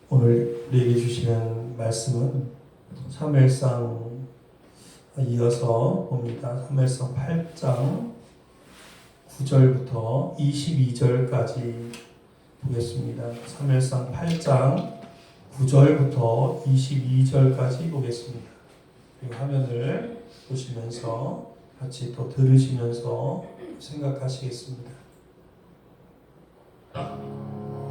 오늘 우리에게 주시는 말씀은 사무엘상 이어서 봅니다. 사무엘상 8장 9절부터 22절까지 보겠습니다. 사무엘상 8장 9절부터 22절까지 보겠습니다. 그리고 화면을 보시면서 같이 또 들으시면서 생각하시겠습니다.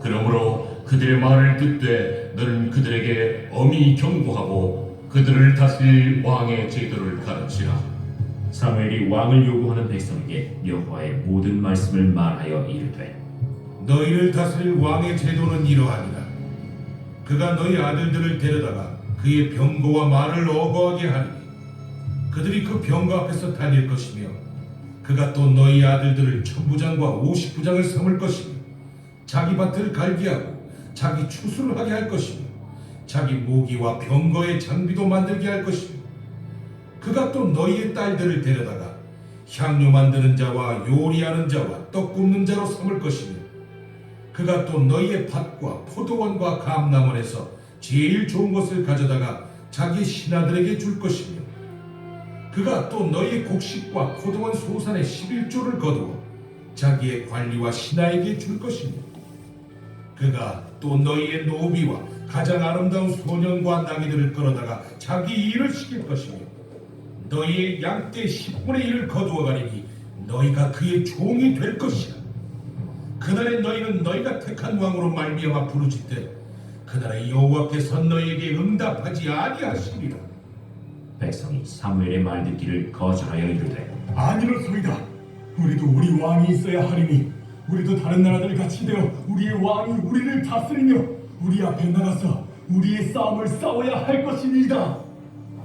그러므로 그들의 말을 듣되 너는 그들에게 엄히 경고하고 그들을 다스릴 왕의 제도를 가르치라. 사무엘이 왕을 요구하는 백성에게 여호와의 모든 말씀을 말하여 이르되 너희를 다스릴 왕의 제도는 이러하니라. 그가 너희 아들들을 데려다가 그의 병거와 말을 어거하게 하리니 그들이 그 병거 앞에서 달릴 것이며 그가 또 너희 아들들을 천부장과 오십부장을 삼을 것이며 자기 밭을 갈기하고 자기 추수를 하게 할 것이며 자기 모기와 병거의 장비도 만들게 할 것이며 그가 또 너희의 딸들을 데려다가 향료 만드는 자와 요리하는 자와 떡 굽는 자로 삼을 것이며 그가 또 너희의 밭과 포도원과 감람원에서 제일 좋은 것을 가져다가 자기 신하들에게 줄 것이며 그가 또 너희의 곡식과 포도원 소산의 11조를 거두어 자기의 관리와 신하에게 줄 것이며 그가 또 너희의 노비와 가장 아름다운 소년과 나귀들을 끌어다가 자기 일을 시킬 것이며 너희의 양떼 10분의 1을 거두어 가리니 너희가 그의 종이 될 것이라. 그날에 너희는 너희가 택한 왕으로 말미암아 부르짖되 그날에 여호와께서 너희에게 응답하지 아니하시리라. 백성이 사무엘의 말 듣기를 거절하여 이르되 아니로소이다. 우리도 우리 왕이 있어야 하리니 우리도 다른 나라들 같이 되어 우리의 왕이 우리를 다스리며 우리 앞에 나가서 우리의 싸움을 싸워야 할 것이니이다.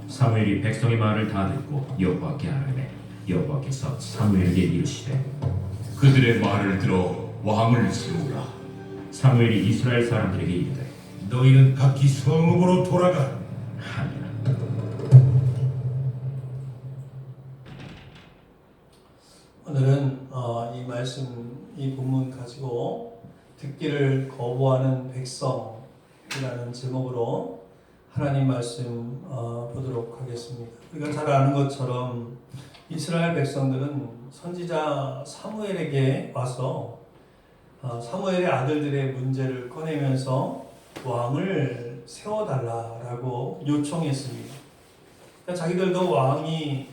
사무엘이 백성의 말을 다 듣고 여호와께 아뢰매 여호와께서 사무엘에게 이르시되 그들의 말을 들어 왕을 세우라. 사무엘이 이스라엘 사람들에게 이르되 너희는 각기 성읍으로 돌아가. 하니라. 오늘은 이 말씀, 이 본문 가지고 듣기를 거부하는 백성이라는 제목으로 하나님 말씀 보도록 하겠습니다. 우리가 잘 아는 것처럼 이스라엘 백성들은 선지자 사무엘에게 와서 사무엘의 아들들의 문제를 꺼내면서 왕을 세워달라라고 요청했습니다. 그러니까 자기들도 왕이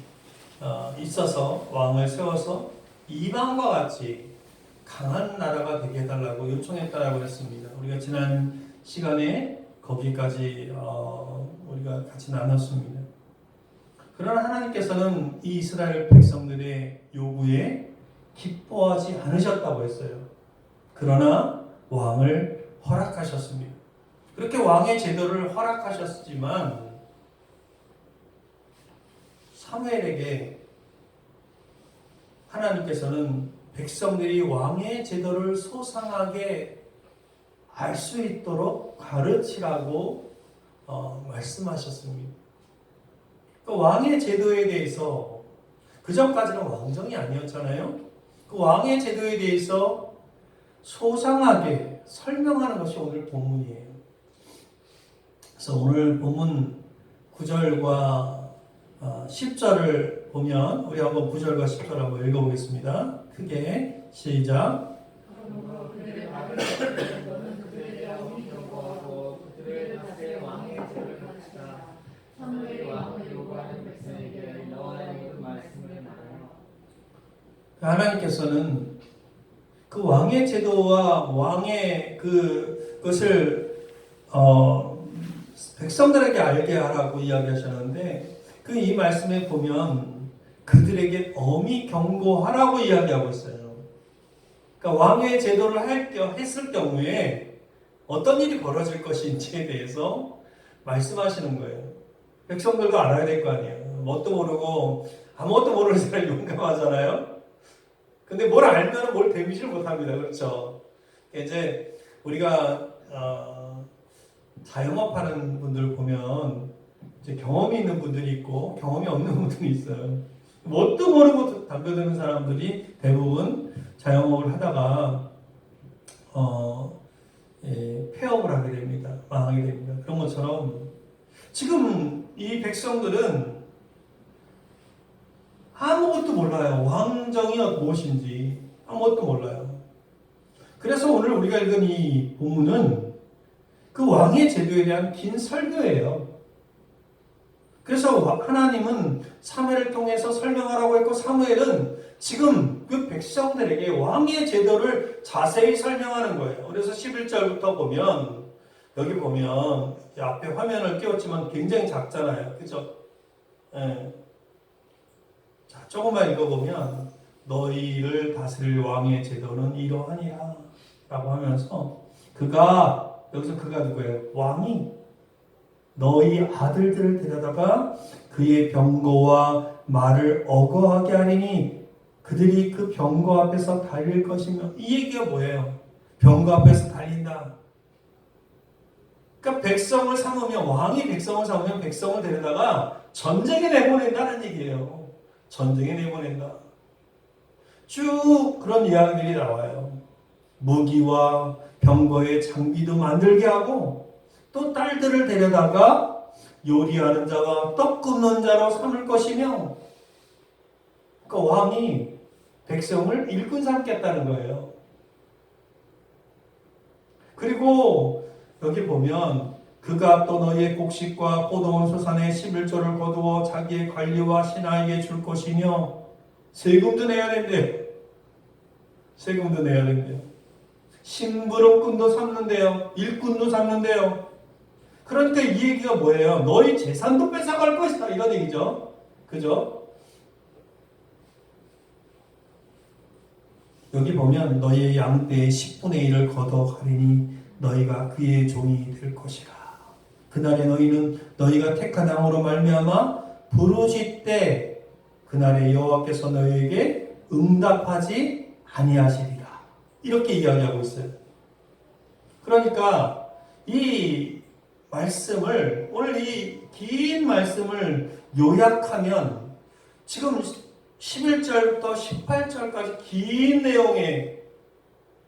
있어서 왕을 세워서 이방과 같이 강한 나라가 되게 해달라고 요청했다라고 했습니다. 우리가 지난 시간에 거기까지 우리가 같이 나눴습니다. 그러나 하나님께서는 이 이스라엘 백성들의 요구에 기뻐하지 않으셨다고 했어요. 그러나 왕을 허락하셨습니다. 그렇게 왕의 제도를 허락하셨지만 사무엘에게 하나님께서는 백성들이 왕의 제도를 소상하게 알 수 있도록 가르치라고 말씀하셨습니다. 그 왕의 제도에 대해서 그 전까지는 왕정이 아니었잖아요. 그 왕의 제도에 대해서 소상하게 설명하는 것이 오늘 본문이에요. 그래서 오늘 본문 9절과 10절을 보면 우리 한번 9절과 10절 한번 읽어보겠습니다. 크게 시작. 하나님께서는 그 왕의 제도와 왕의 그것을 백성들에게 알게 하라고 이야기하셨는데 그 이 말씀에 보면 그들에게 엄히 경고하라고 이야기하고 있어요. 그러니까 왕의 제도를 했을 경우에 어떤 일이 벌어질 것인지에 대해서 말씀하시는 거예요. 백성들도 알아야 될 거 아니에요. 뭣도 모르고 아무것도 모르는 사람이 용감하잖아요. 근데 뭘 알면 뭘 데미지를 못합니다. 그렇죠? 이제 우리가 자영업하는 분들 보면 이제 경험이 있는 분들이 있고 경험이 없는 분들이 있어요. 뭣도 모르고 덤벼드는 사람들이 대부분 자영업을 하다가 폐업을 하게 됩니다. 망하게 됩니다. 그런 것처럼 지금 이 백성들은 아무것도 몰라요. 왕정이 무엇인지 아무것도 몰라요. 그래서 오늘 우리가 읽은 이 본문은 그 왕의 제도에 대한 긴 설교예요. 그래서 하나님은 사무엘을 통해서 설명하라고 했고 사무엘은 지금 그 백성들에게 왕의 제도를 자세히 설명하는 거예요. 그래서 11절부터 보면 여기 보면 앞에 화면을 띄웠지만 굉장히 작잖아요. 그죠? 예. 자, 조금만 읽어보면 너희를 다스릴 왕의 제도는 이러하니라 라고 하면서 여기서 그가 누구예요? 왕이 너희 아들들을 데려다가 그의 병거와 말을 어거하게 하리니 그들이 그 병거 앞에서 달릴 것이며 이 얘기가 뭐예요? 병거 앞에서 달린다. 그러니까 백성을 삼으면 왕이 백성을 삼으면 백성을 데려다가 전쟁에 내보낸다는 얘기예요. 전쟁에 내보낸다. 쭉 그런 이야기들이 나와요. 무기와 병거의 장비도 만들게 하고 또 딸들을 데려다가 요리하는 자와 떡 굽는 자로 삼을 것이며 그러니까 왕이 백성을 일꾼 삼겠다는 거예요. 그리고 여기 보면 그가 또 너희의 곡식과 포도원 소산의 11조를 거두어 자기의 관리와 신하에게 줄 것이며 세금도 내야 된대요. 세금도 내야 된대요. 심부름꾼도 삼는데요. 일꾼도 삼는데요. 그러니까 이 얘기가 뭐예요? 너희 재산도 뺏어갈 것이다 이런 얘기죠. 그죠? 여기 보면 너희의 양떼의 10분의 1을 걷어가리니 너희가 그의 종이 될 것이라. 그날에 너희는 너희가 택한 왕으로 말미암아 부르짖되 그날에 여호와께서 너희에게 응답하지 아니하시리라. 이렇게 이야기하고 있어요. 그러니까 이 말씀을 오늘 이 긴 말씀을 요약하면 지금 11절부터 18절까지 긴 내용의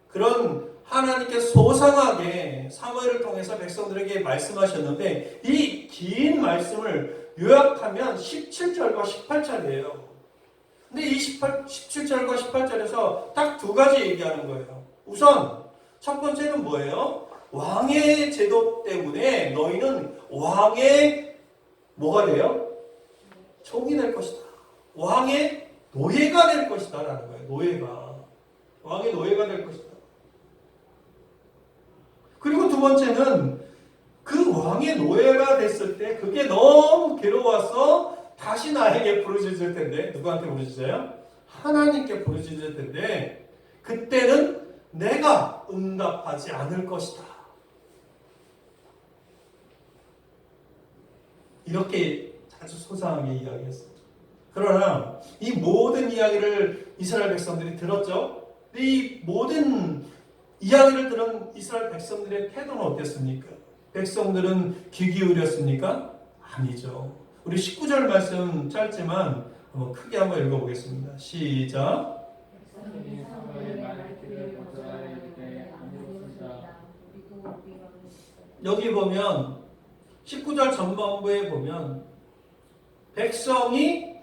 그런 하나님께 소상하게 사무엘을 통해서 백성들에게 말씀하셨는데 이 긴 말씀을 요약하면 17절과 18절이에요. 근데 이 17절과 18절에서 딱 두 가지 얘기하는 거예요. 우선 첫 번째는 뭐예요? 왕의 제도 때문에 너희는 왕의 뭐가 돼요? 종이 될 것이다. 왕의 노예가 될 것이다 라는 거예요. 노예가. 왕의 노예가 될 것이다. 그리고 두 번째는 그 왕의 노예가 됐을 때 그게 너무 괴로워서 다시 나에게 부르짖을 텐데 누구한테 부르짖어요? 하나님께 부르짖을 텐데 그때는 내가 응답하지 않을 것이다. 이렇게 아주 소상하게 이야기했어요. 그러나 이 모든 이야기를 이스라엘 백성들이 들었죠. 이 모든 이야기를 들은 이스라엘 백성들의 태도는 어땠습니까? 백성들은 귀 기울였습니까? 아니죠. 우리 19절 말씀 짧지만 한번 크게 한번 읽어보겠습니다. 시작. 여기 보면 19절 전반부에 보면 백성이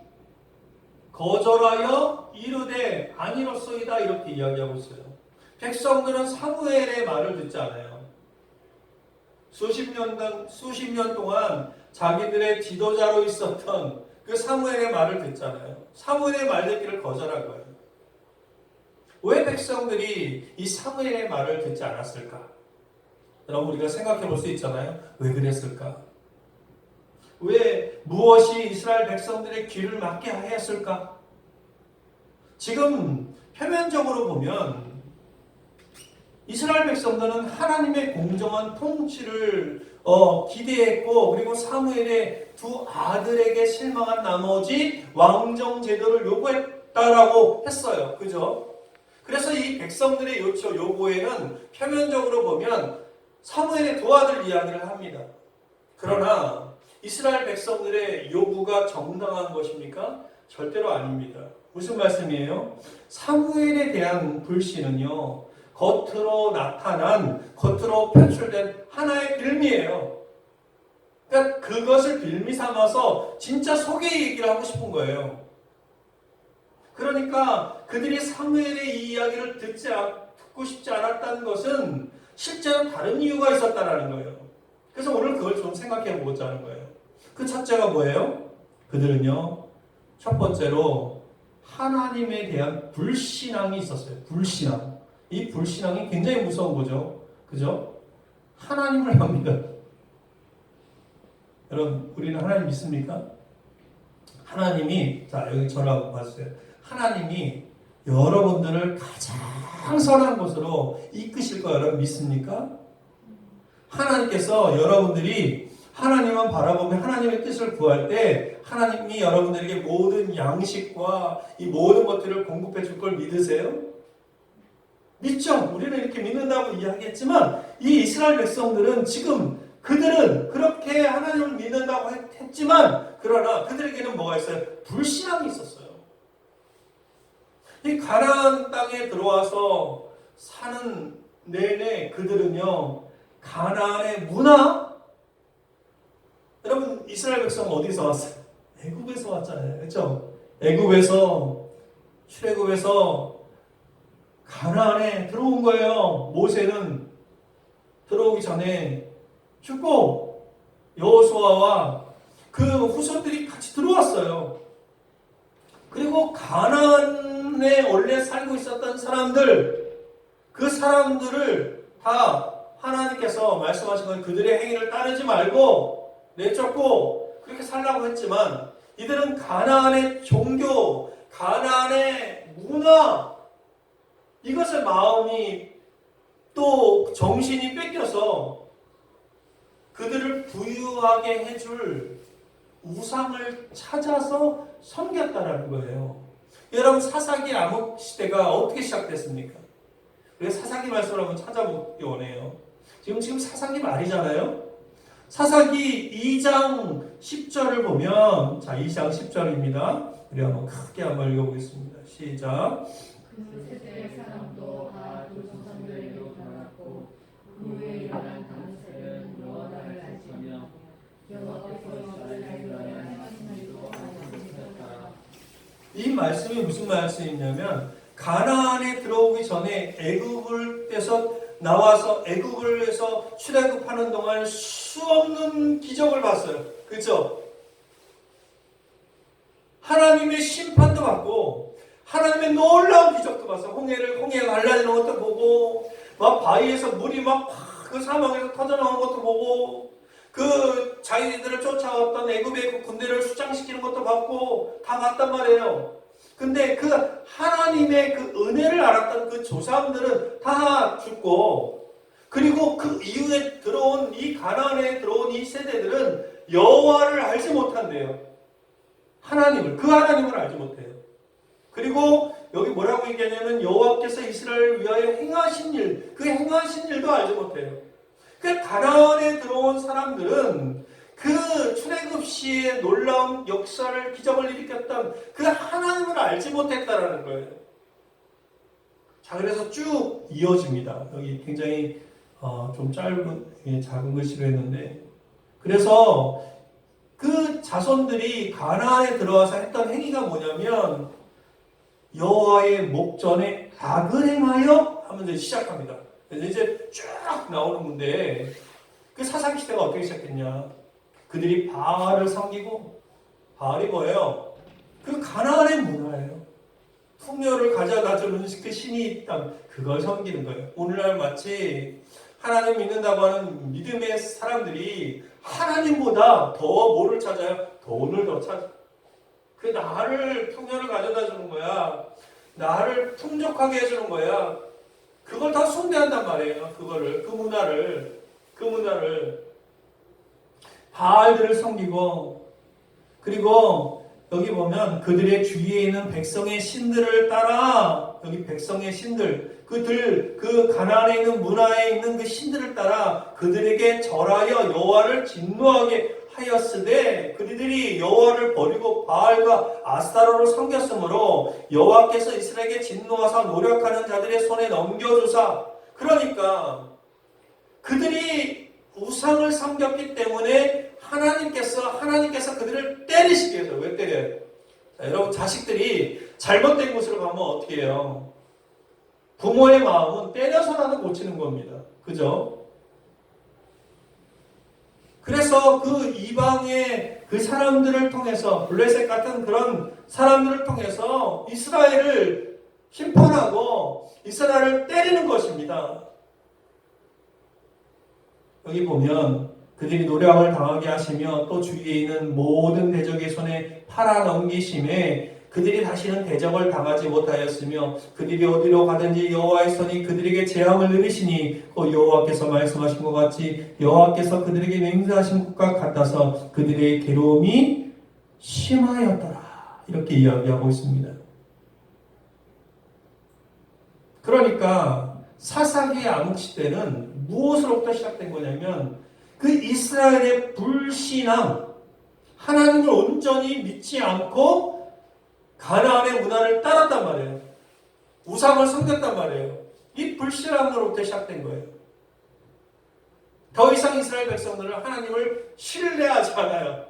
거절하여 이르되 아니로소이다 이렇게 이야기하고 있어요. 백성들은 사무엘의 말을 듣지 않아요. 수십 년 동안 자기들의 지도자로 있었던 그 사무엘의 말을 듣잖아요. 사무엘의 말 듣기를 거절한 거예요. 왜 백성들이 이 사무엘의 말을 듣지 않았을까? 여러분 우리가 생각해 볼 수 있잖아요. 왜 그랬을까? 왜 무엇이 이스라엘 백성들의 귀를 막게 하였을까? 지금 표면적으로 보면 이스라엘 백성들은 하나님의 공정한 통치를 기대했고 그리고 사무엘의 두 아들에게 실망한 나머지 왕정 제도를 요구했다라고 했어요. 그죠? 그래서 이 백성들의 요구에는 표면적으로 보면 사무엘의 두 아들 이야기를 합니다. 그러나 이스라엘 백성들의 요구가 정당한 것입니까? 절대로 아닙니다. 무슨 말씀이에요? 사무엘에 대한 불신은요, 겉으로 나타난, 겉으로 표출된 하나의 빌미예요. 그러니까 그것을 빌미 삼아서 진짜 속의 얘기를 하고 싶은 거예요. 그러니까 그들이 사무엘의 이 이야기를 듣고 싶지 않았다는 것은 실제로 다른 이유가 있었다는 거예요. 그래서 오늘 그걸 좀 생각해 보고자 하는 거예요. 그 첫째가 뭐예요? 그들은요, 첫 번째로 하나님에 대한 불신앙이 있었어요. 불신앙. 이 불신앙이 굉장히 무서운 거죠. 그죠? 하나님을 합니다. 여러분, 우리는 하나님 믿습니까? 하나님이, 자, 여기 저라고 봤어요. 하나님이 여러분들을 가장 선한 곳으로 이끄실 거 여러분 믿습니까? 하나님께서 여러분들이 하나님만 바라보며 하나님의 뜻을 구할 때 하나님이 여러분들에게 모든 양식과 이 모든 것들을 공급해 줄 걸 믿으세요? 믿죠? 우리는 이렇게 믿는다고 이야기했지만 이 이스라엘 백성들은 지금 그들은 그렇게 하나님을 믿는다고 했지만 그러나 그들에게는 뭐가 있어요? 불신앙이 있었어요. 이 가나안 땅에 들어와서 사는 내내 그들은요, 가나안의 문화? 여러분, 이스라엘 백성은 어디서 왔어요? 애굽에서 왔잖아요. 그렇죠? 애굽에서, 출애굽에서 가나안에 들어온 거예요. 모세는 들어오기 전에 죽고 여호수아와 그 후손들이 같이 들어왔어요. 그리고 가나안에 원래 살고 있었던 사람들, 그 사람들을 다 하나님께서 말씀하신 건 그들의 행위를 따르지 말고 내쫓고 그렇게 살라고 했지만 이들은 가나안의 종교, 가나안의 문화, 이것을 마음이 또 정신이 뺏겨서 그들을 부유하게 해줄 우상을 찾아서 섬겼다라는 거예요. 여러분, 사사기 암흑 시대가 어떻게 시작됐습니까? 그래서 사사기 말씀을 한번 찾아보기 원해요. 지금 사사기 말이잖아요. 사사기 2장 10절을 보면, 자, 2장 10절입니다. 우리 한번 크게 한번 읽어보겠습니다. 시작. 그 세대의 사람도 다 그 조상들에게 변했고 그 후에 일어난 다윗은 여호와를 알지며 여호와께서 이를 알려야 하시나이도 알았으니라. 이 말씀이 무슨 말씀이냐면 가나안에 들어오기 전에 애굽에서 나와서 애굽에서 출애굽하는 동안 수없는 기적을 봤어요. 그렇죠? 하나님의 심판도 받고 하나님의 놀라운 기적도 봤어요. 홍해가 갈라지는 것도 보고 막 바위에서 물이 막 그 사막에서 터져나오는 것도 보고 그 자기들을 쫓아왔던 애굽의 그 군대를 수장시키는 것도 봤고 다 봤단 말이에요. 근데 그 하나님의 그 은혜를 알았던 그 조상들은 다 죽고 그리고 그 이후에 들어온 이 가나안에 들어온 이 세대들은 여호와를 알지 못한대요. 하나님을, 그 하나님을 알지 못해요. 그리고 여기 뭐라고 얘기하냐면 여호와께서 이스라엘을 위하여 행하신 일, 그 행하신 일도 알지 못해요. 그 가나안에 들어온 사람들은 그 출애굽 시에 놀라운 역사를 기적을 일으켰던 그 하나님을 알지 못했다라는 거예요. 자, 그래서 쭉 이어집니다. 여기 굉장히 좀 작은 글씨로 했는데 그래서 그 자손들이 가나안에 들어와서 했던 행위가 뭐냐면 여호와의 목전에 악을 행하여 하면서 시작합니다. 그래서 이제 쭉 나오는 건데 그 사사기 시대가 어떻게 시작했냐? 그들이 바알을 섬기고 바알이 뭐예요? 그 가나안의 문화예요. 풍요를 가져다주는 그 신이 있다면 그걸 섬기는 거예요. 오늘날 마치 하나님 믿는다고 하는 믿음의 사람들이 하나님보다 더 뭐를 찾아요? 돈을 더 찾아요. 그 나를 풍요를 가져다 주는 거야. 나를 풍족하게 해주는 거야. 그걸 다 숭배한단 말이에요. 그 문화를 바알들을 섬기고 그리고 여기 보면 그들의 주위에 있는 백성의 신들을 따라, 여기 백성의 신들, 그 가나안에 있는 문화에 있는 그 신들을 따라 그들에게 절하여 여호와를 진노하게 하였으되 그들이 여호와를 버리고 바알과 아스타로를 섬겼으므로 여호와께서 이스라엘에게 진노하사 노력하는 자들의 손에 넘겨주사, 그러니까 그들이 우상을 섬겼기 때문에 하나님께서 그들을 때리시게 해서, 왜 때려요? 자, 여러분, 자식들이 잘못된 곳으로 가면 어떻게 해요? 부모의 마음은 때려서라도 고치는 겁니다. 그죠? 그래서 그 이방의 그 사람들을 통해서, 블레셋 같은 그런 사람들을 통해서 이스라엘을 심판하고 이스라엘을 때리는 것입니다. 여기 보면 그들이 노략을 당하게 하시며 또 주위에 있는 모든 대적의 손에 팔아 넘기심에 그들이 다시는 대적을 당하지 못하였으며 그들이 어디로 가든지 여호와의 손이 그들에게 재앙을 내리시니 그 여호와께서 말씀하신 것 같이 여호와께서 그들에게 맹세하신 것과 같아서 그들의 괴로움이 심하였더라. 이렇게 이야기하고 있습니다. 그러니까 사사기의 암흑시대는 무엇으로부터 시작된 거냐면 그 이스라엘의 불신앙, 하나님을 온전히 믿지 않고 가나안의 문화를 따랐단 말이에요. 우상을 섬겼단 말이에요. 이 불신앙으로부터 시작된 거예요. 더 이상 이스라엘 백성들은 하나님을 신뢰하지 않아요.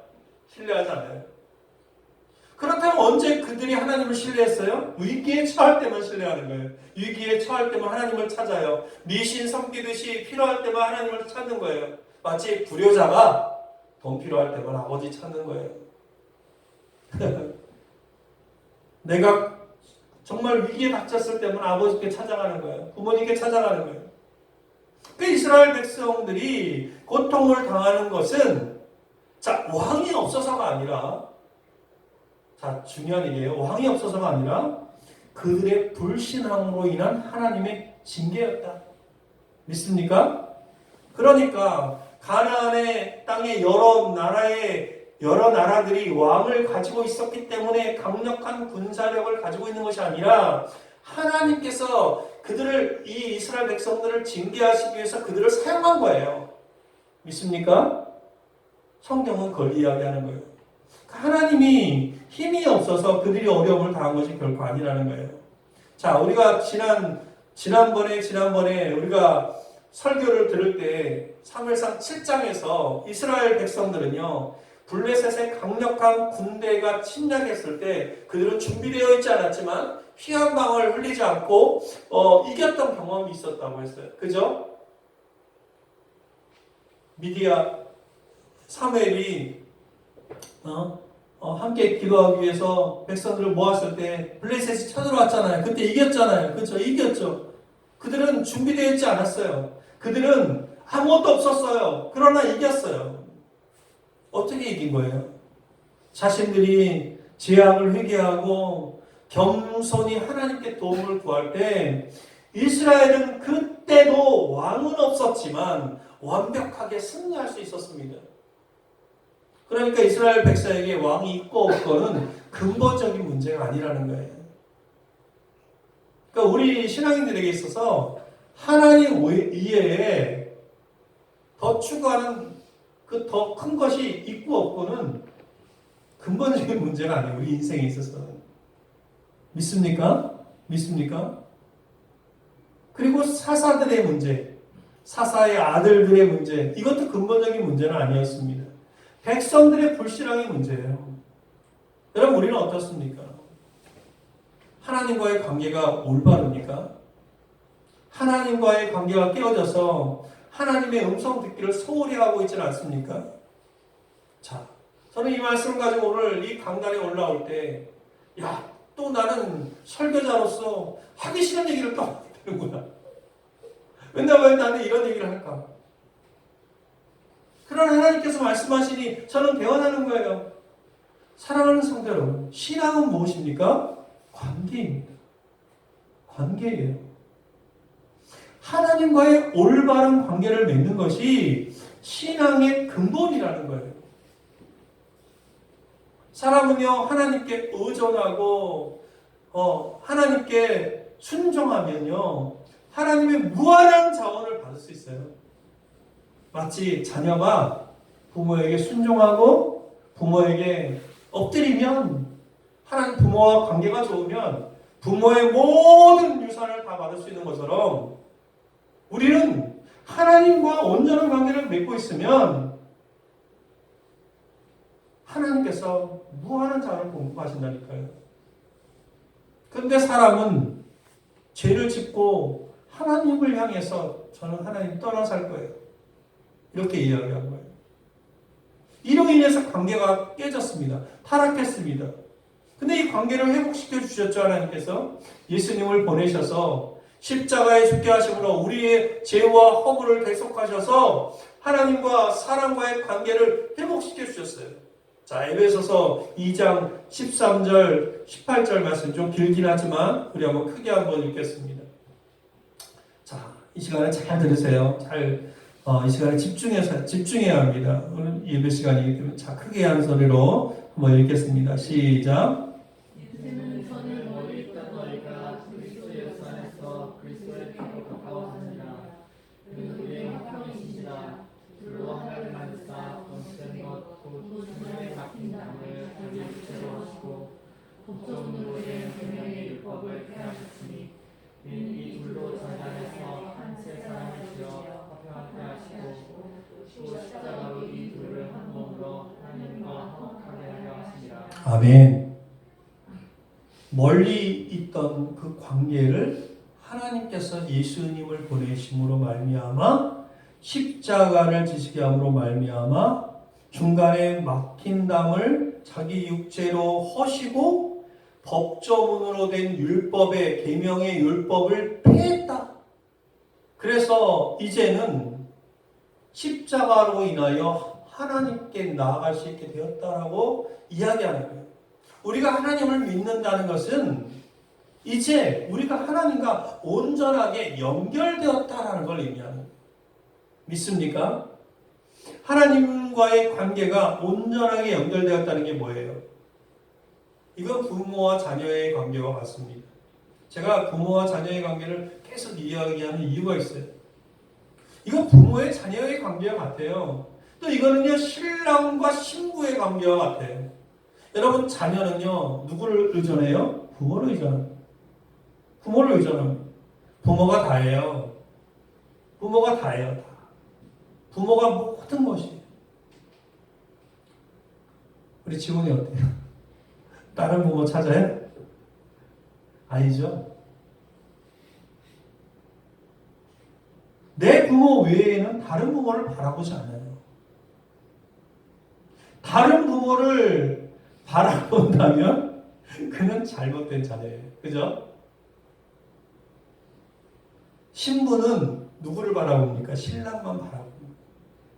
그렇다면 언제 그들이 하나님을 신뢰했어요? 위기에 처할 때만 신뢰하는 거예요. 위기에 처할 때만 하나님을 찾아요. 미신 섬기듯이 필요할 때만 하나님을 찾는 거예요. 마치 불효자가 돈 필요할 때만 아버지 찾는 거예요. 내가 정말 위기에 닥쳤을 때만 아버지께 찾아가는 거예요. 부모님께 찾아가는 거예요. 그 이스라엘 백성들이 고통을 당하는 것은 왕이 없어서가 아니라, 중요한 얘기예요. 왕이 없어서가 아니라 그들의 불신앙으로 인한 하나님의 징계였다. 믿습니까? 그러니까 가나안의 땅의 여러 나라들이 왕을 가지고 있었기 때문에 강력한 군사력을 가지고 있는 것이 아니라 하나님께서 이 이스라엘 백성들을 징계하시기 위해서 그들을 사용한 거예요. 믿습니까? 성경은 그걸 이야기하는 거예요. 하나님이 힘이 없어서 그들이 어려움을 당한 것이 결코 아니라는 거예요. 자, 우리가 지난번에 우리가 설교를 들을 때 사무엘상 7장에서 이스라엘 백성들은요, 블레셋의 강력한 군대가 침략했을 때 그들은 준비되어 있지 않았지만 피 한 방울 흘리지 않고 이겼던 경험이 있었다고 했어요. 그죠? 미디아 사무엘이 함께 기도하기 위해서 백성들을 모았을 때 블레셋이 쳐들어왔잖아요. 그때 이겼잖아요. 그렇죠? 이겼죠. 그들은 준비되어 있지 않았어요. 그들은 아무것도 없었어요. 그러나 이겼어요. 어떻게 이긴 거예요? 자신들이 죄악을 회개하고 겸손히 하나님께 도움을 구할 때 이스라엘은 그때도 왕은 없었지만 완벽하게 승리할 수 있었습니다. 그러니까 이스라엘 백성에게 왕이 있고 없고는 근본적인 문제가 아니라는 거예요. 그러니까 우리 신앙인들에게 있어서 하나님 이외에 더 추구하는 그 더 큰 것이 있고 없고는 근본적인 문제가 아니에요. 우리 인생에 있어서. 믿습니까? 그리고 사사들의 문제, 사사의 아들들의 문제, 이것도 근본적인 문제는 아니었습니다. 백성들의 불신앙의 문제예요. 여러분, 우리는 어떻습니까? 하나님과의 관계가 올바릅니까? 하나님과의 관계가 깨어져서 하나님의 음성 듣기를 소홀히 하고 있지는 않습니까? 자, 저는 이 말씀을 가지고 오늘 이 강단에 올라올 때, 또 나는 설교자로서 하기 싫은 얘기를 또 하게 되는구나. 맨날 왜 나는 이런 얘기를 할까? 그러나 하나님께서 말씀하시니 저는 대언하는 거예요. 사랑하는 성도 여러분, 신앙은 무엇입니까? 관계입니다. 관계예요. 하나님과의 올바른 관계를 맺는 것이 신앙의 근본이라는 거예요. 사람은요, 하나님께 의존하고 하나님께 순종하면요, 하나님의 무한한 자원을 받을 수 있어요. 마치 자녀가 부모에게 순종하고 부모에게 엎드리면, 하나님 부모와 관계가 좋으면 부모의 모든 유산을 다 받을 수 있는 것처럼, 우리는 하나님과 온전한 관계를 맺고 있으면 하나님께서 무한한 자원을 공급하신다니까요. 그런데 사람은 죄를 짓고 하나님을 향해서 저는 하나님 떠나 살 거예요, 이렇게 이야기한 거예요. 이로 인해서 관계가 깨졌습니다. 타락했습니다. 근데 이 관계를 회복시켜 주셨죠. 하나님께서 예수님을 보내셔서 십자가에 죽게 하심으로 우리의 죄와 허물을 대속하셔서 하나님과 사람과의 관계를 회복시켜 주셨어요. 자, 에베소서 2장 13절 18절 말씀, 좀 길긴 하지만 우리 한번 크게 한번 읽겠습니다. 자, 이 시간에 잘 들으세요. 이 시간에 집중해야 합니다. 오늘 예배 시간이기 때문에 자, 크게 한 소리로 한번 읽겠습니다. 시작. 이는 저는 멀리 있던 너희가 그리스도 예수 안에서 그리스도의 피로 가까워하느니라. 그는 우리의 형편이시니라. 불로 하나를 만드사 번식된 것 곧 주님의 맡긴 땅을 자기의 주체로 하시고 법조문으로 된 계명의 율법을 폐하셨으니 이는 이 둘로 자기 안에서 한 세 사람을 지어 화평하게 하시고 또 십자가로 이 둘을 한 몸으로 하나님과 화목하게 하려 하시니라. 아멘. 멀리 있던 그 관계를 하나님께서 예수님을 보내심으로 말미암아 십자가를 지시게 함으로 말미암아 중간에 막힌 담을 자기 육체로 허시고 법조문으로 된 율법의 계명의 율법을 폐했다. 그래서 이제는 십자가로 인하여 하나님께 나아갈 수 있게 되었다라고 이야기하는 거예요. 우리가 하나님을 믿는다는 것은 이제 우리가 하나님과 온전하게 연결되었다라는 걸 의미하는 거예요. 믿습니까? 하나님과의 관계가 온전하게 연결되었다는 게 뭐예요? 이건 부모와 자녀의 관계와 같습니다. 제가 부모와 자녀의 관계를 계속 이야기하는 이유가 있어요. 이건 부모의 자녀의 관계와 같아요. 또 이거는요, 신랑과 신부의 관계와 같아요. 여러분, 자녀는요, 누구를 의존해요? 부모를 의존합니다. 부모를 의존합니다. 부모가 다예요. 부모가 다예요, 다. 부모가 모든 것이에요. 우리 지훈이 어때요? 다른 부모 찾아요? 아니죠. 내 부모 외에는 다른 부모를 바라보지 않아요. 다른 부모를 바라본다면 그는 잘못된 자녀예요. 그죠? 신부는 누구를 바라봅니까? 신랑만 바라봅니다.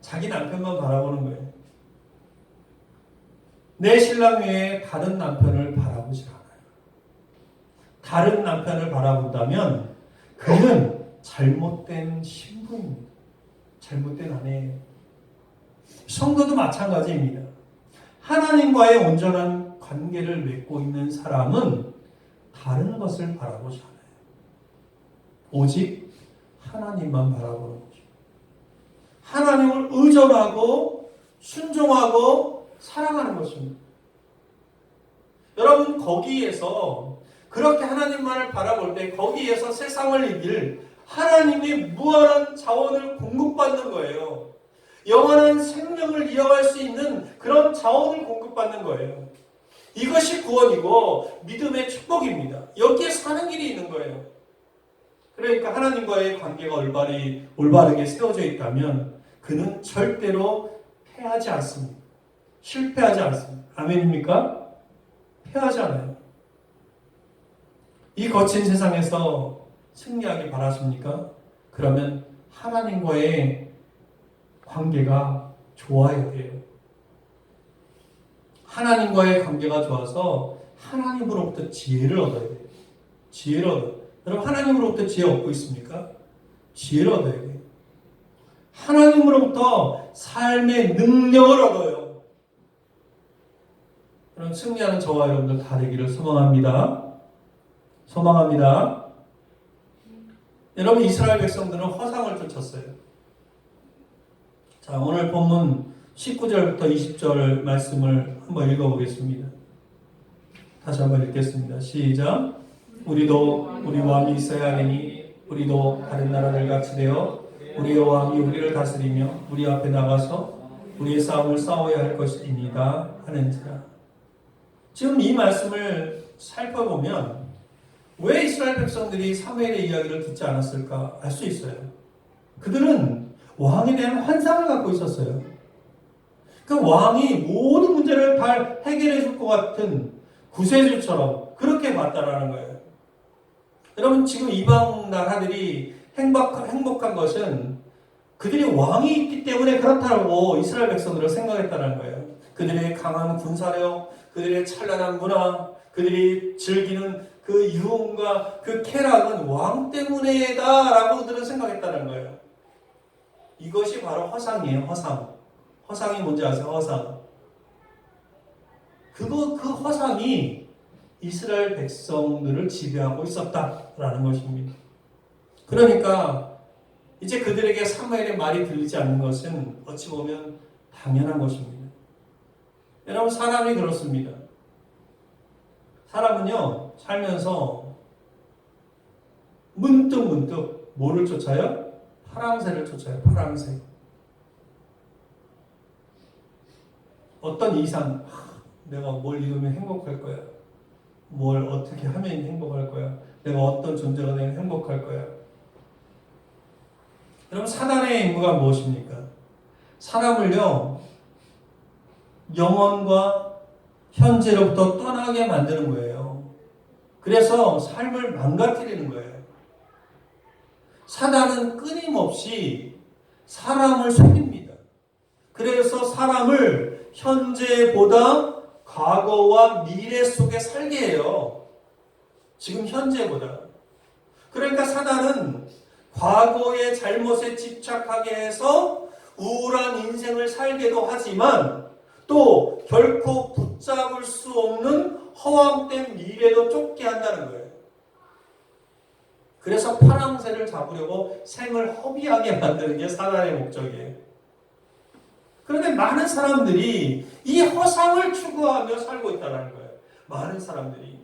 자기 남편만 바라보는 거예요. 내 신랑 외에 다른 남편을 바라보지 않아요. 다른 남편을 바라본다면 그는 잘못된 신부입니다. 잘못된 아내예요. 성도도 마찬가지입니다. 하나님과의 온전한 관계를 맺고 있는 사람은 다른 것을 바라보지 않아요. 오직 하나님만 바라보는 거죠. 하나님을 의존하고 순종하고 사랑하는 것입니다. 여러분, 거기에서 그렇게 하나님만을 바라볼 때 거기에서 세상을 이길 하나님의 무한한 자원을 공급받는 거예요. 영원한 생명을 이어갈 수 있는 그런 자원을 공급받는 거예요. 이것이 구원이고 믿음의 축복입니다. 여기에 사는 길이 있는 거예요. 그러니까 하나님과의 관계가 올바르게 세워져 있다면 그는 절대로 패하지 않습니다. 실패하지 않습니다. 아멘입니까? 패하지 않아요. 이 거친 세상에서 승리하기 바라십니까? 그러면 하나님과의 관계가 좋아야 돼요. 하나님과의 관계가 좋아서 하나님으로부터 지혜를 얻어야 돼요. 지혜를 얻어요. 여러분, 하나님으로부터 지혜 얻고 있습니까? 지혜를 얻어야 돼요. 하나님으로부터 삶의 능력을 얻어요. 여러분 승리하는 저와 여러분들 다 되기를 소망합니다. 소망합니다. 여러분 이스라엘 백성들은 허상을 쫓았어요. 자, 오늘 본문 19절부터 20절 말씀을 한번 읽어보겠습니다. 다시 한번 읽겠습니다. 시작. 우리도 우리 왕이 있어야 하니 우리도 다른 나라들 같이 되어 우리의 왕이 우리를 다스리며 우리 앞에 나가서 우리의 싸움을 싸워야 할 것입니다 하는지라. 지금 이 말씀을 살펴보면 왜 이스라엘 백성들이 사무엘의 이야기를 듣지 않았을까 알 수 있어요. 그들은 왕에 대한 환상을 갖고 있었어요. 그 왕이 모든 문제를 다 해결해 줄 것 같은 구세주처럼 그렇게 봤다라는 거예요. 여러분 지금 이방 나라들이 행복한 것은 그들이 왕이 있기 때문에 그렇다고 이스라엘 백성들을 생각했다는 거예요. 그들의 강한 군사력, 그들의 찬란한 문화, 그들이 즐기는 그 유흥과 그 쾌락은 왕 때문에다라고 그들은 생각했다는 거예요. 이것이 바로 허상이에요. 허상. 허상이 뭔지 아세요? 허상. 그 허상이 이스라엘 백성들을 지배하고 있었다라는 것입니다. 그러니까 이제 그들에게 사무엘의 말이 들리지 않는 것은 어찌 보면 당연한 것입니다. 여러분 사람이 그렇습니다. 사람은요 살면서 문득 뭐를 쫓아요? 파랑새를 쫓아요. 파랑새. 어떤 이상, 내가 뭘 이루면 행복할 거야. 뭘 어떻게 하면 행복할 거야. 내가 어떤 존재가 되면 행복할 거야. 여러분 사단의 임무가 무엇입니까? 사람을요 영혼과 현재로부터 떠나게 만드는 거예요. 그래서 삶을 망가뜨리는 거예요. 사단은 끊임없이 사람을 속입니다. 그래서 사람을 현재보다 과거와 미래 속에 살게 해요. 지금 현재보다. 그러니까 사단은 과거의 잘못에 집착하게 해서 우울한 인생을 살게도 하지만 또 결코 붙잡을 수 없는 허황된 미래도 쫓게 한다는 거예요. 그래서 파랑새를 잡으려고 생을 허비하게 만드는 게 사단의 목적이에요. 그런데 많은 사람들이 이 허상을 추구하며 살고 있다는 거예요. 많은 사람들이.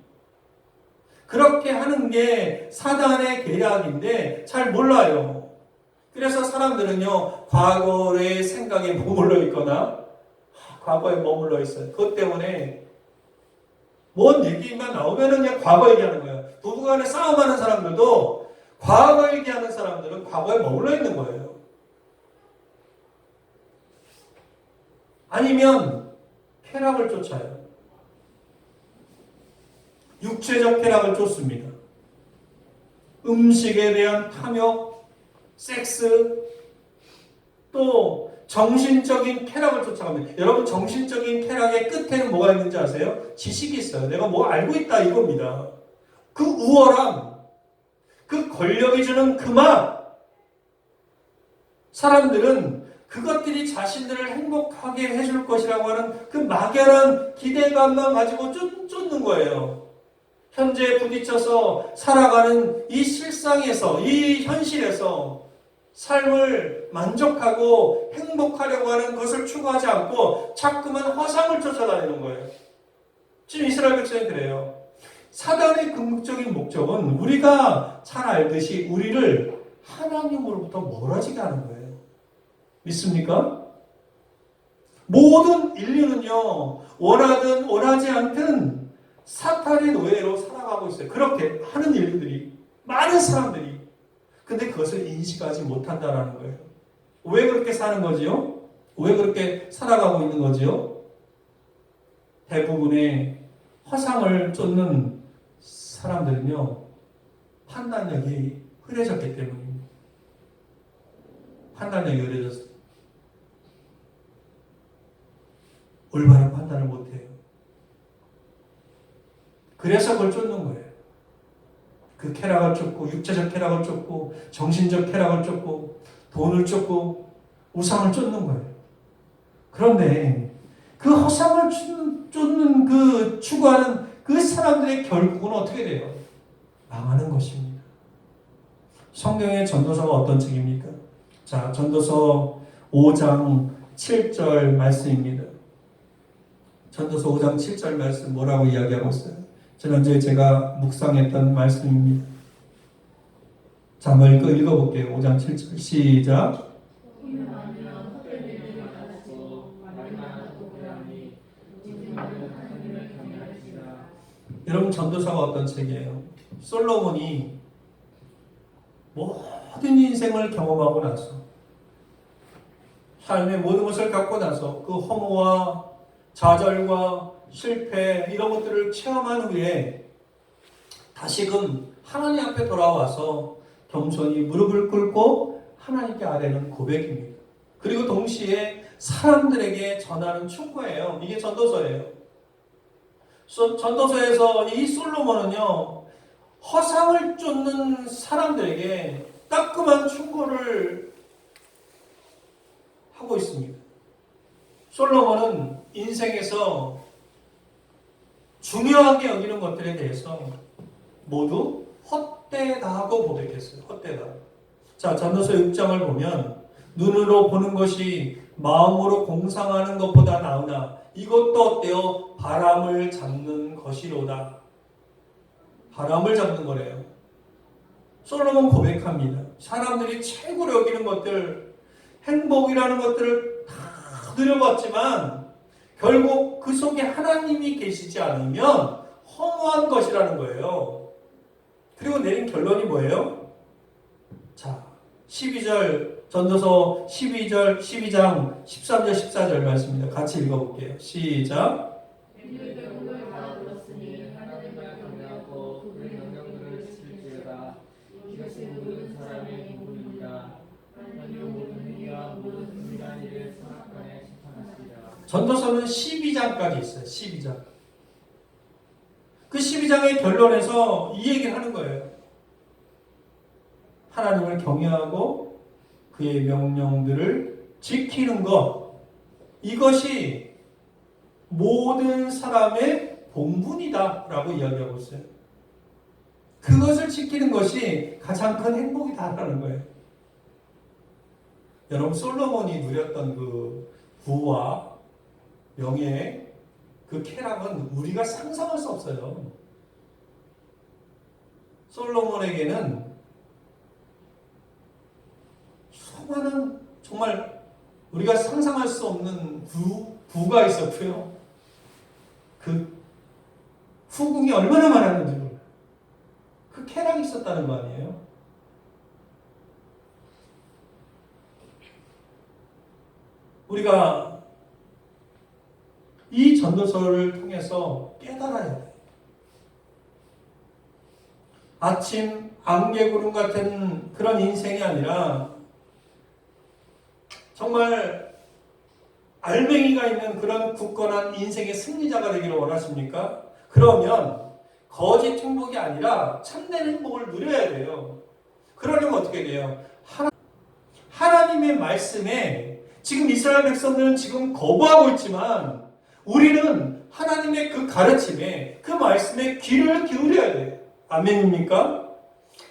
그렇게 하는 게 사단의 계략인데 잘 몰라요. 그래서 사람들은요, 과거의 생각에 머물러 있거나, 과거에 머물러 있어요. 그것 때문에 뭔 얘기만 나오면은 그냥 과거 얘기하는 거예요. 부부간에 싸움하는 사람들도 과거 얘기하는 사람들은 과거에 머물러 있는 거예요. 아니면 쾌락을 쫓아요. 육체적 쾌락을 쫓습니다. 음식에 대한 탐욕, 섹스, 또 정신적인 쾌락을 쫓아갑니다. 여러분 정신적인 쾌락의 끝에는 뭐가 있는지 아세요? 지식이 있어요. 내가 뭐 알고 있다 이겁니다. 그 우월함, 그 권력이 주는 그 맛. 사람들은 그것들이 자신들을 행복하게 해줄 것이라고 하는 그 막연한 기대감만 가지고 쫓는 거예요. 현재에 부딪혀서 살아가는 이 실상에서, 이 현실에서 삶을 만족하고 행복하려고 하는 것을 추구하지 않고 자꾸만 허상을 쫓아다니는 거예요. 지금 이스라엘 백성이 그래요. 사단의 궁극적인 목적은 우리가 잘 알듯이 우리를 하나님으로부터 멀어지게 하는 거예요. 믿습니까? 모든 인류는요, 원하든 원하지 않든 사탄의 노예로 살아가고 있어요. 그렇게 하는 인류들이, 많은 사람들이. 근데 그것을 인식하지 못한다는 거예요. 왜 그렇게 사는 거지요? 왜 그렇게 살아가고 있는 거지요? 대부분의 허상을 쫓는 사람들은요, 판단력이 흐려졌기 때문입니다. 판단력이 흐려졌어요. 올바른 판단을 못해요. 그래서 그걸 쫓는 거예요. 그 쾌락을 쫓고, 육체적 쾌락을 쫓고, 정신적 쾌락을 쫓고, 돈을 쫓고, 우상을 쫓는 거예요. 그런데 그 허상을 쫓는 그 추구하는 그 사람들의 결국은 어떻게 돼요? 망하는 것입니다. 성경의 전도서가 어떤 책입니까? 자, 전도서 5장 7절 말씀입니다. 전도서 5장 7절 말씀 뭐라고 이야기하고 있어요? 지난주에 제가 묵상했던 말씀입니다. 자, 한번 읽어볼게요. 5장 7절 시작. 여러분, 전도서가 어떤 책이에요? 솔로몬이 모든 인생을 경험하고 나서 삶의 모든 것을 갖고 나서 그 허무와 좌절과 실패 이런 것들을 체험한 후에 다시금 하나님 앞에 돌아와서 겸손히 무릎을 꿇고 하나님께 아뢰는 고백입니다. 그리고 동시에 사람들에게 전하는 충고예요. 이게 전도서예요. 전도서에서 이 솔로몬은요, 허상을 쫓는 사람들에게 따끔한 충고를 하고 있습니다. 솔로몬은 인생에서 중요하게 여기는 것들에 대해서 모두 헛되다고 고백했어요. 헛되다. 자, 전도서 6장을 보면 눈으로 보는 것이 마음으로 공상하는 것보다 나으나 이것도 어때요? 바람을 잡는 것이로다. 바람을 잡는 거래요. 솔로몬 고백합니다. 사람들이 최고로 여기는 것들, 행복이라는 것들을 다 누려봤지만 결국 그 속에 하나님이 계시지 않으면 허무한 것이라는 거예요. 그리고 내린 결론이 뭐예요? 자, 12절 전도서 12장 13절 14절 말씀입니다. 같이 읽어볼게요. 시작. 이것이 모든 사람의 공부입니다. 하나님은 모든 행위와 모든 은밀한 일을 선악간에 심판하시리라. 전도서는 12장까지 있어요. 12장. 그 12장의 결론에서 이 얘기를 하는 거예요. 하나님을 경외하고 그의 명령들을 지키는 것, 이것이 모든 사람의 본분이다 라고 이야기하고 있어요. 그것을 지키는 것이 가장 큰 행복이다라는 거예요. 여러분, 솔로몬이 누렸던 그 부와 명예, 그 쾌락은 우리가 상상할 수 없어요. 솔로몬에게는 수많은 정말 우리가 상상할 수 없는 부가 있었고요. 그 후궁이 얼마나 많았는지 몰라요. 그 쾌락이 있었다는 거 아니에요? 우리가 이 전도서를 통해서 깨달아야 돼요. 아침 안개구름 같은 그런 인생이 아니라 정말 알맹이가 있는 그런 굳건한 인생의 승리자가 되기를 원하십니까? 그러면 거짓 행복이 아니라 참된 행복을 누려야 돼요. 그러려면 어떻게 돼요? 하나님의 말씀에 지금 이스라엘 백성들은 지금 거부하고 있지만 우리는 하나님의 그 가르침에 그 말씀에 귀를 기울여야 돼요. 아멘입니까?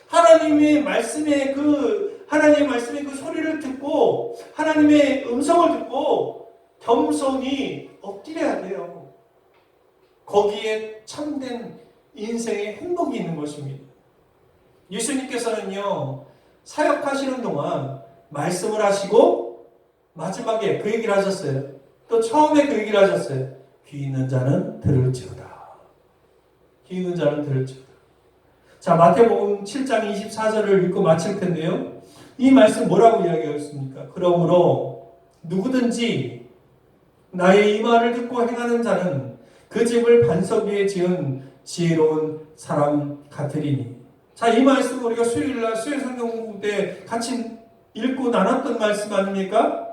하나님의 말씀에 그 소리를 듣고 하나님의 음성을 듣고 겸손히 엎드려야 돼요. 거기에 참된 인생의 행복이 있는 것입니다. 예수님께서는요, 사역하시는 동안 말씀을 하시고 마지막에 그 얘기를 하셨어요. 또 처음에 그 얘기를 하셨어요. 귀 있는 자는 들을지어다. 귀 있는 자는 들을지어다. 자, 마태복음 7장 24절을 읽고 마칠 텐데요. 이 말씀 뭐라고 이야기하였습니까? 그러므로 누구든지 나의 이 말을 듣고 행하는 자는 그 집을 반석 위에 지은 지혜로운 사람 같으리니. 자, 이 말씀 우리가 수요일날 수요 성경 공부 때 같이 읽고 나눴던 말씀 아닙니까?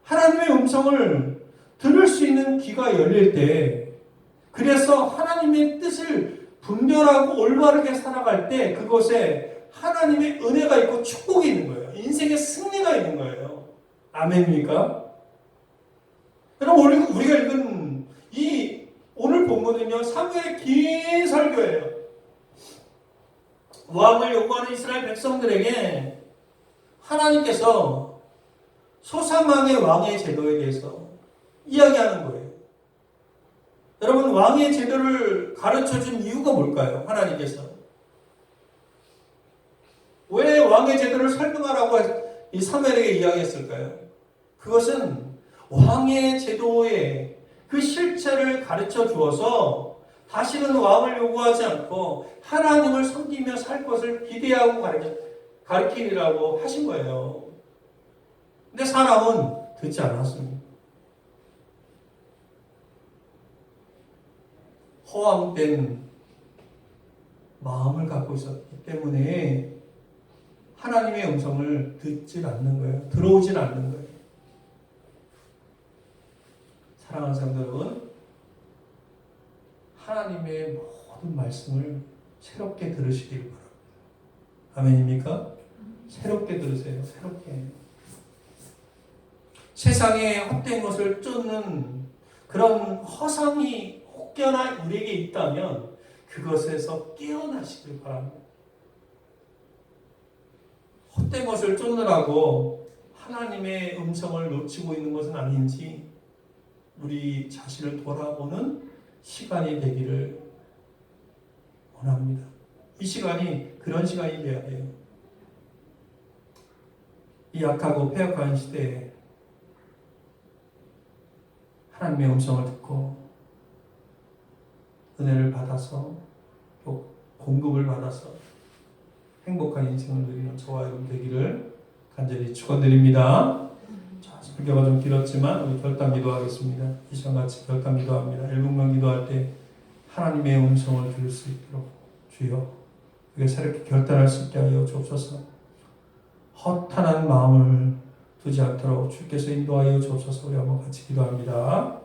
하나님의 음성을 들을 수 있는 귀가 열릴 때, 그래서 하나님의 뜻을 분별하고 올바르게 살아갈 때 그곳에 하나님의 은혜가 있고 축복이 있는 거예요. 인생의 승리가 있는 거예요. 아멘입니까? 여러분 우리가 읽은 이 오늘 본문은요 사무엘의 긴 설교예요. 왕을 요구하는 이스라엘 백성들에게 하나님께서 소사망의 왕의 제도에 대해서 이야기하는 거예요. 여러분 왕의 제도를 가르쳐준 이유가 뭘까요? 하나님께서 왜 왕의 제도를 설명하라고 이 사무엘에게 이야기했을까요? 그것은 왕의 제도의 그 실체를 가르쳐 주어서 다시는 왕을 요구하지 않고 하나님을 섬기며 살 것을 기대하고 가르치라고 하신 거예요. 근데 사람은 듣지 않았습니다. 허황된 마음을 갖고 있었기 때문에 하나님의 음성을 듣질 않는 거예요. 들어오질 않는 거예요. 사랑하는 성도 여러분, 하나님의 모든 말씀을 새롭게 들으시길 바랍니다. 아멘입니까? 새롭게 들으세요. 새롭게. 세상에 헛된 것을 쫓는 그런 허상이 혹여나 우리에게 있다면 그것에서 깨어나시길 바랍니다. 헛된 것을 쫓느라고 하나님의 음성을 놓치고 있는 것은 아닌지 우리 자신을 돌아보는 시간이 되기를 원합니다. 이 시간이 그런 시간이 되어야 돼요. 이 약하고 패역한 시대에 하나님의 음성을 듣고 은혜를 받아서 또 공급을 받아서 행복한 인생을 누리는 저와 여러분 되기를 간절히 축원드립니다. 자, 설교가 좀 길었지만 우리 결단 기도하겠습니다. 이 시간 같이 결단 기도합니다. 1분간 기도할 때 하나님의 음성을 들을 수 있도록 주여 그게 새롭게 결단할 수 있게 하여 주옵소서. 허탄한 마음을 두지 않도록 주께서 인도하여 주옵소서. 우리 한번 같이 기도합니다.